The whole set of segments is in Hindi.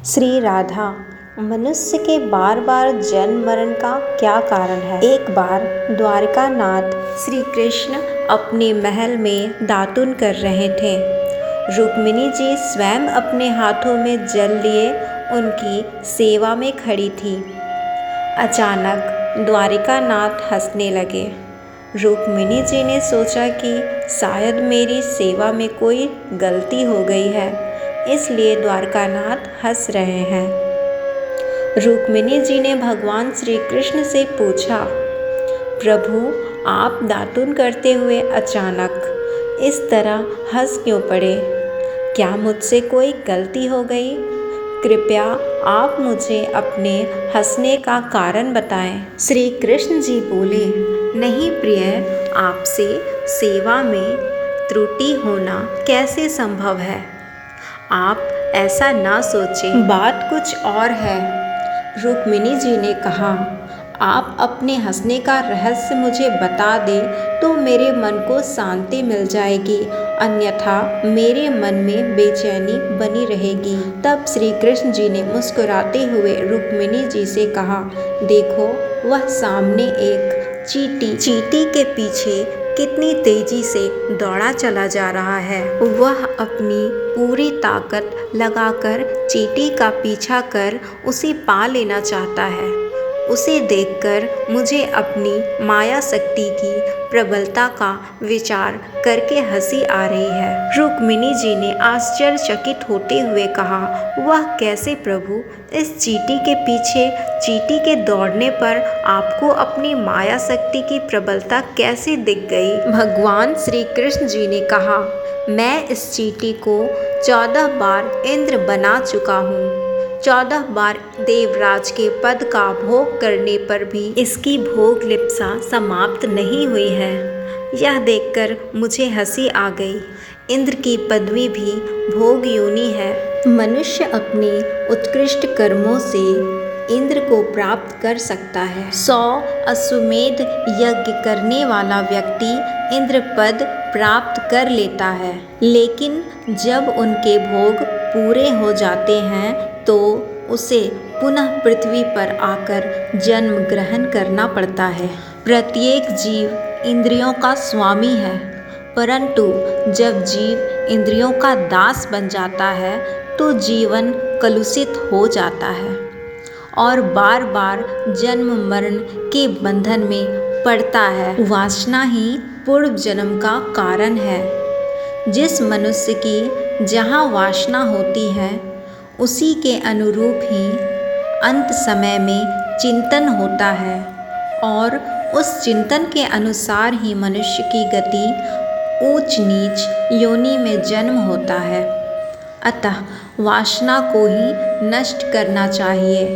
श्री राधा, मनुष्य के बार बार जन्म मरण का क्या कारण है। एक बार द्वारकानाथ श्री कृष्ण अपने महल में दातुन कर रहे थे। रुक्मिणी जी स्वयं अपने हाथों में जल लिए उनकी सेवा में खड़ी थी। अचानक द्वारिकानाथ हंसने लगे। रुक्मिणी जी ने सोचा कि शायद मेरी सेवा में कोई गलती हो गई है, इसलिए द्वारकानाथ हंस रहे हैं। रुक्मिणी जी ने भगवान श्री कृष्ण से पूछा, प्रभु आप दातुन करते हुए अचानक इस तरह हंस क्यों पड़े? क्या मुझसे कोई गलती हो गई? कृपया आप मुझे अपने हंसने का कारण बताएं। श्री कृष्ण जी बोले, नहीं प्रिय, आपसे सेवा में त्रुटि होना कैसे संभव है? आप ऐसा ना सोचें, बात कुछ और है। रुक्मिणी जी ने कहा, आप अपने हंसने का रहस्य मुझे बता दें तो मेरे मन को शांति मिल जाएगी, अन्यथा मेरे मन में बेचैनी बनी रहेगी। तब श्री कृष्ण जी ने मुस्कुराते हुए रुक्मिणी जी से कहा, देखो वह सामने एक चींटी के पीछे कितनी तेजी से दौड़ा चला जा रहा है। वह अपनी पूरी ताकत लगाकर चींटी का पीछा कर उसे पा लेना चाहता है। उसे देखकर मुझे अपनी माया शक्ति की प्रबलता का विचार करके हंसी आ रही है। रुक्मिणी जी ने आश्चर्यचकित होते हुए कहा, वह कैसे प्रभु? इस चींटी के पीछे चींटी के दौड़ने पर आपको अपनी माया शक्ति की प्रबलता कैसे दिख गई? भगवान श्री कृष्ण जी ने कहा, मैं इस चींटी को 14 बार इंद्र बना चुका हूँ। 14 बार देवराज के पद का भोग करने पर भी इसकी भोग लिप्सा समाप्त नहीं हुई है। यह देखकर मुझे हंसी आ गई। इंद्र की पदवी भी भोग योनि है। मनुष्य अपने उत्कृष्ट कर्मों से इंद्र को प्राप्त कर सकता है। 100 अश्वमेध यज्ञ करने वाला व्यक्ति इंद्र पद प्राप्त कर लेता है, लेकिन जब उनके भोग पूरे हो जाते हैं तो उसे पुनः पृथ्वी पर आकर जन्म ग्रहण करना पड़ता है। प्रत्येक जीव इंद्रियों का स्वामी है, परंतु जब जीव इंद्रियों का दास बन जाता है तो जीवन कलुषित हो जाता है और बार बार जन्म मरण के बंधन में पड़ता है। वासना ही पूर्व जन्म का कारण है। जिस मनुष्य की जहाँ वासना होती है उसी के अनुरूप ही अंत समय में चिंतन होता है और उस चिंतन के अनुसार ही मनुष्य की गति ऊंच नीच योनि में जन्म होता है। अतः वासना को ही नष्ट करना चाहिए।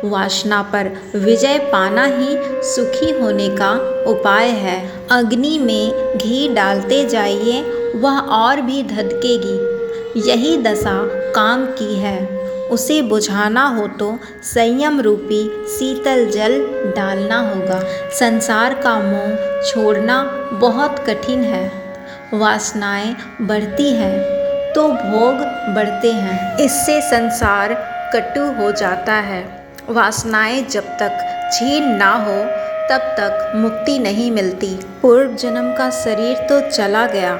वासना पर विजय पाना ही सुखी होने का उपाय है। अग्नि में घी डालते जाइए, वह और भी धधकेगी। यही दशा काम की है। उसे बुझाना हो तो संयम रूपी शीतल जल डालना होगा। संसार का मोह छोड़ना बहुत कठिन है। वासनाएं बढ़ती हैं तो भोग बढ़ते हैं। इससे संसार कटु हो जाता है। वासनाएं जब तक क्षीण ना हो तब तक मुक्ति नहीं मिलती। पूर्व जन्म का शरीर तो चला गया,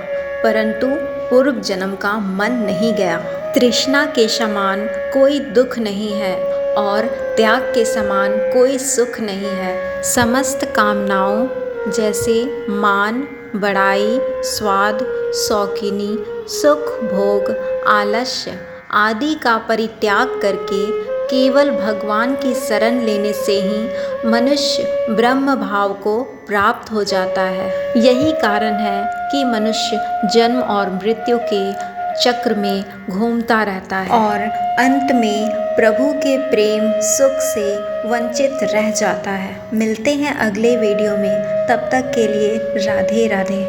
परंतु पूर्व जन्म का मन नहीं गया। तृष्णा के समान कोई दुख नहीं है और त्याग के समान कोई सुख नहीं है। समस्त कामनाओं जैसे मान, बड़ाई, स्वाद, शौकीनी, सुख, भोग, आलस्य आदि का परित्याग करके केवल भगवान की शरण लेने से ही मनुष्य ब्रह्म भाव को प्राप्त हो जाता है। यही कारण है कि मनुष्य जन्म और मृत्यु के चक्र में घूमता रहता है और अंत में प्रभु के प्रेम सुख से वंचित रह जाता है। मिलते हैं अगले वीडियो में, तब तक के लिए राधे राधे।